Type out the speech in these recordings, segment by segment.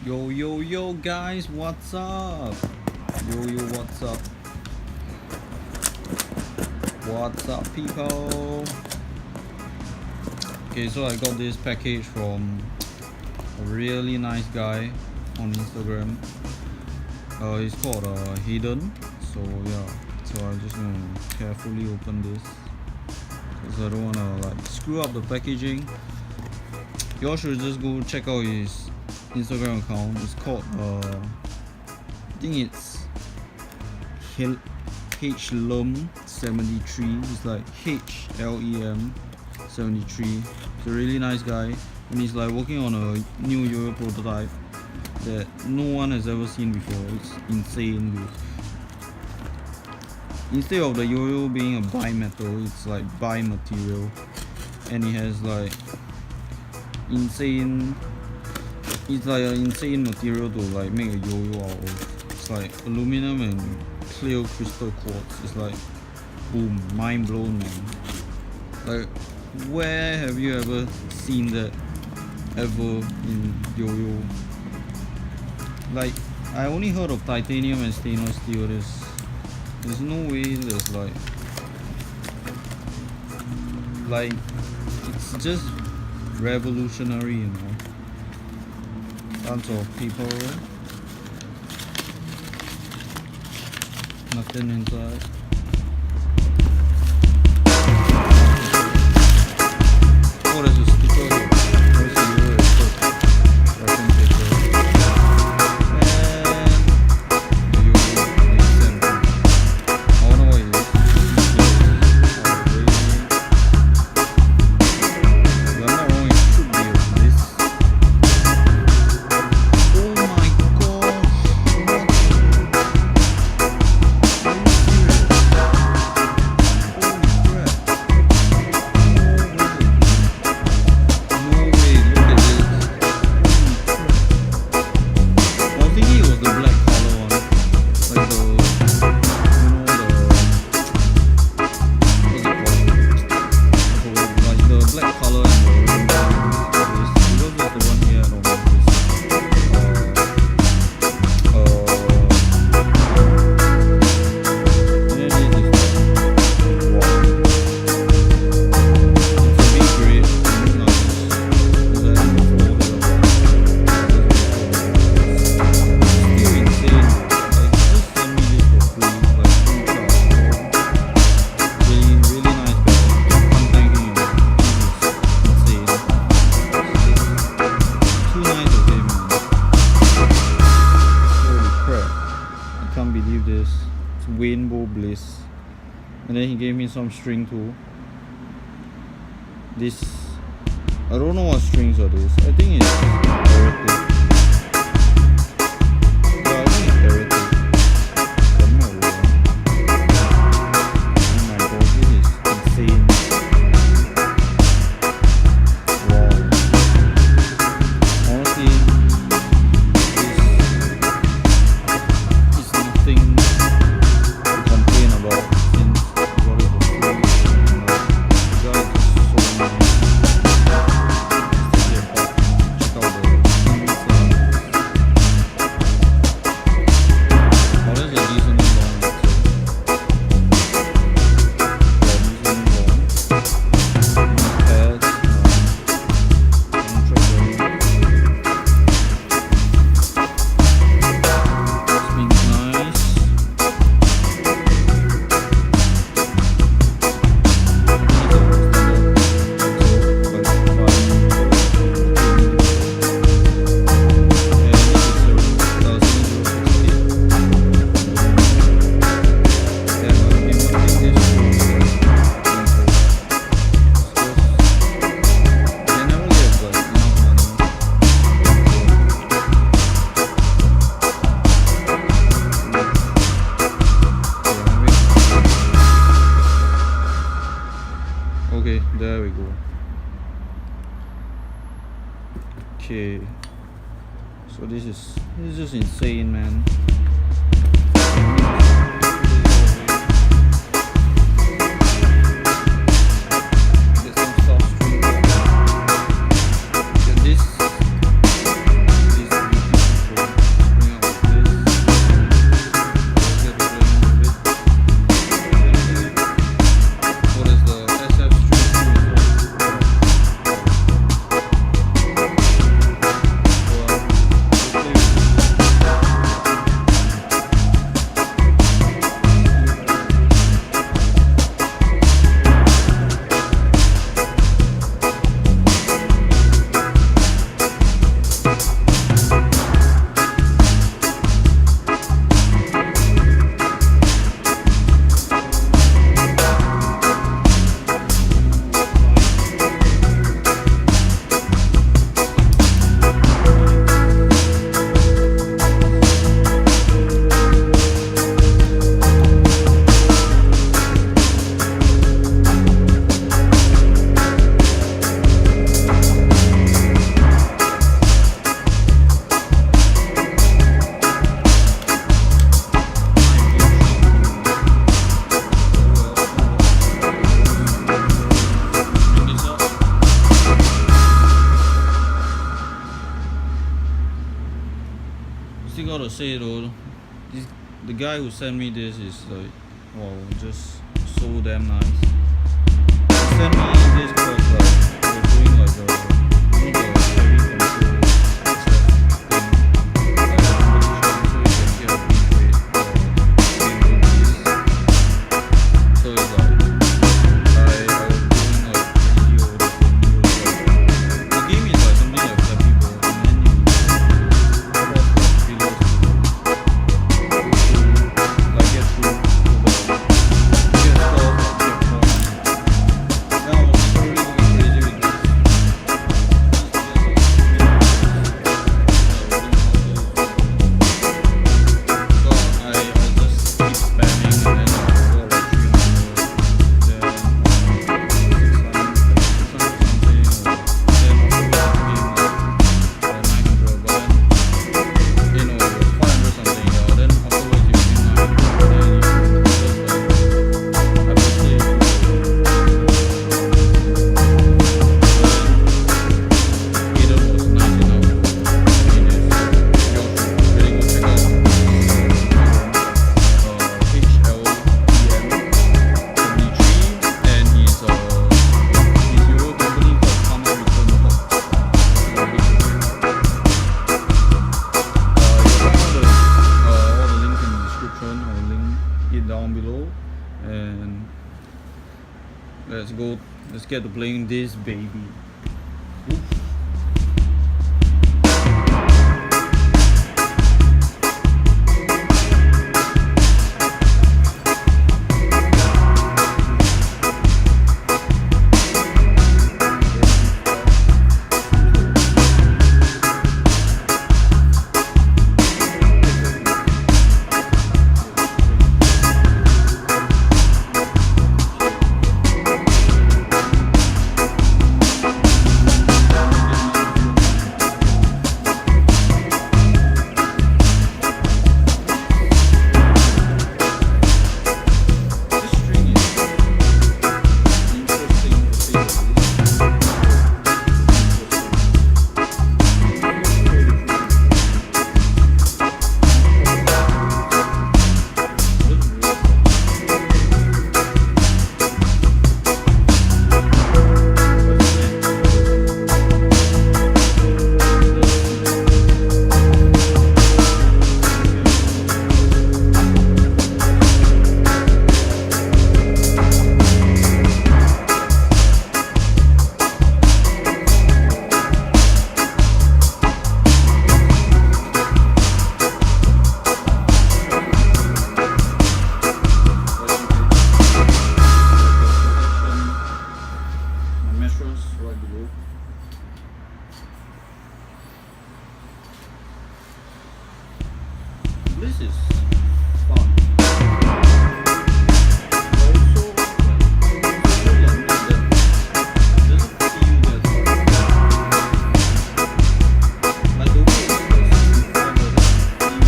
Yo guys, what's up? What's up? What's up people? Okay, so I got this package from a really nice guy on Instagram. He's called Hayden. So yeah, so I'm just gonna carefully open this because I don't wanna like screw up the packaging. Y'all should just go check out his Instagram account. It's called I think it's HLEM73. It's like HLEM 73. He's a really nice guy, and he's like working on a new YoYo prototype that no one has ever seen before. It's insane, dude. Instead of the YoYo being a bimetal, it's like bi-material, and it has like insane. It's like an insane material to like make a YoYo out of. It's like aluminum and clear crystal quartz. It's like boom, mind blown, man. Like, where have you ever seen that ever in YoYo? Like, I only heard of titanium and stainless steel. There's no way there's like it's just revolutionary, you know. Tons of people, nothing inside. Oh, there's a sticker here. There's a YoYo expert reference paper. And the YoYo example. I wonder what it is. If I'm not wrong, it should be a Bliss. Oh my gosh! Believe this. It's Wainbow Bliss, and then he gave me some string too. This, I don't know what strings are these. I think it's heretic. Yeah, I think it's heretic. I'm not wrong. Oh my god, this is insane. Wow. Honestly, okay, there we go. Okay, so this is just insane, man. Get some soft string. Look at this. This still gotta say though, the guy who sent me this is like, wow, just so damn nice. He sent me this because like we're doing like a heavy control access thing. Like I'm so you can get a beat rate Wainbow Bliss. So it's like I was doing like video the game is like something like Flappy Bird, and then you pause like videos to like get through to the get stuff like checkpoint. Now I was really going crazy with this. So I just keep spamming and then I go like 300, then 600 something, or then afterwards it became like 900, but then you know it was 500 something, then afterwards it became 900, and then it was just like I basically Hayden was nice enough to make this. You really go check out HLEM73, and his YoYo company called Karma Return Hub. You'll find all the links in the description. I'll link it down below, and let's get to playing this baby. Oof. This string is interesting to say the least. My measures right below. This is fun. But also, like, that doesn't feel that like the way it's supposed to be fun doesn't feel that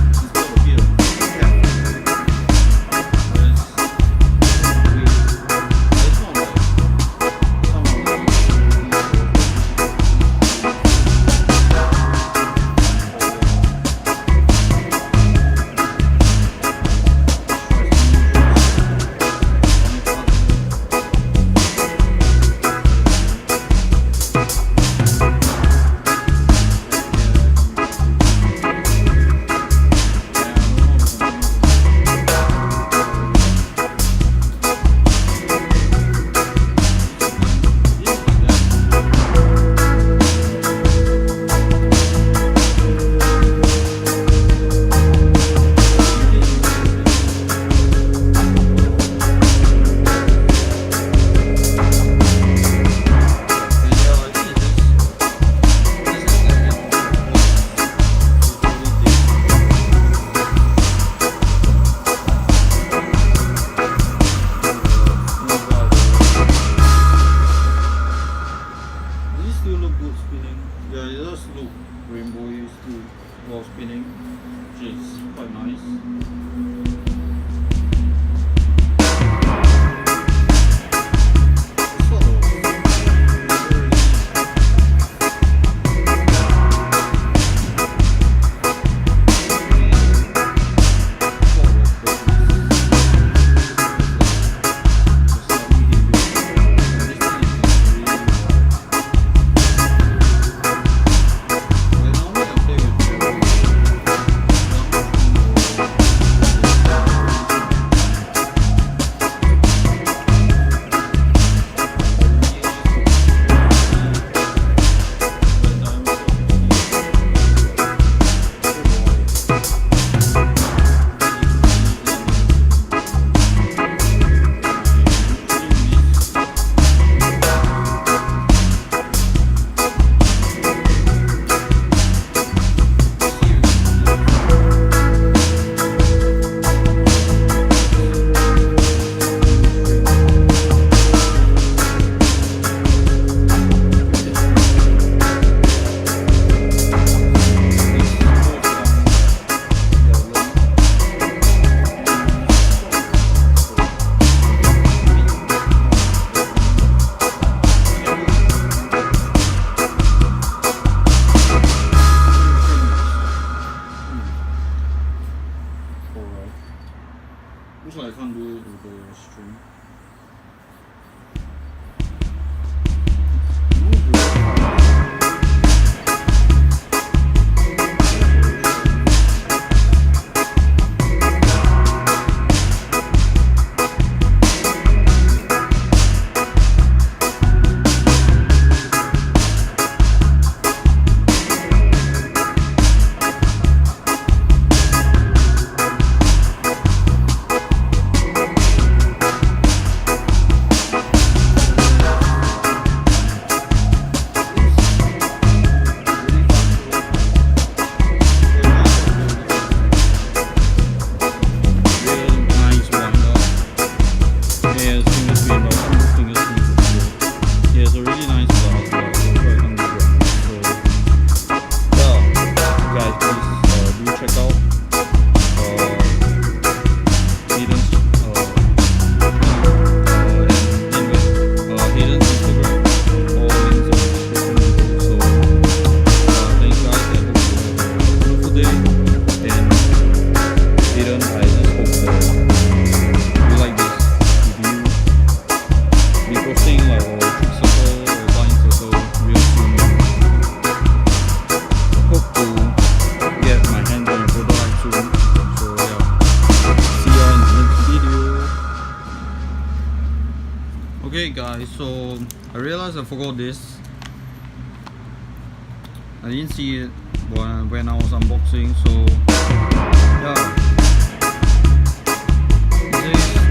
it's got a bit of cap. Whereas it's not like some of the while spinning, which is quite nice. It's sort of guys, so I realized I forgot this. I didn't see it when I was unboxing, so yeah. This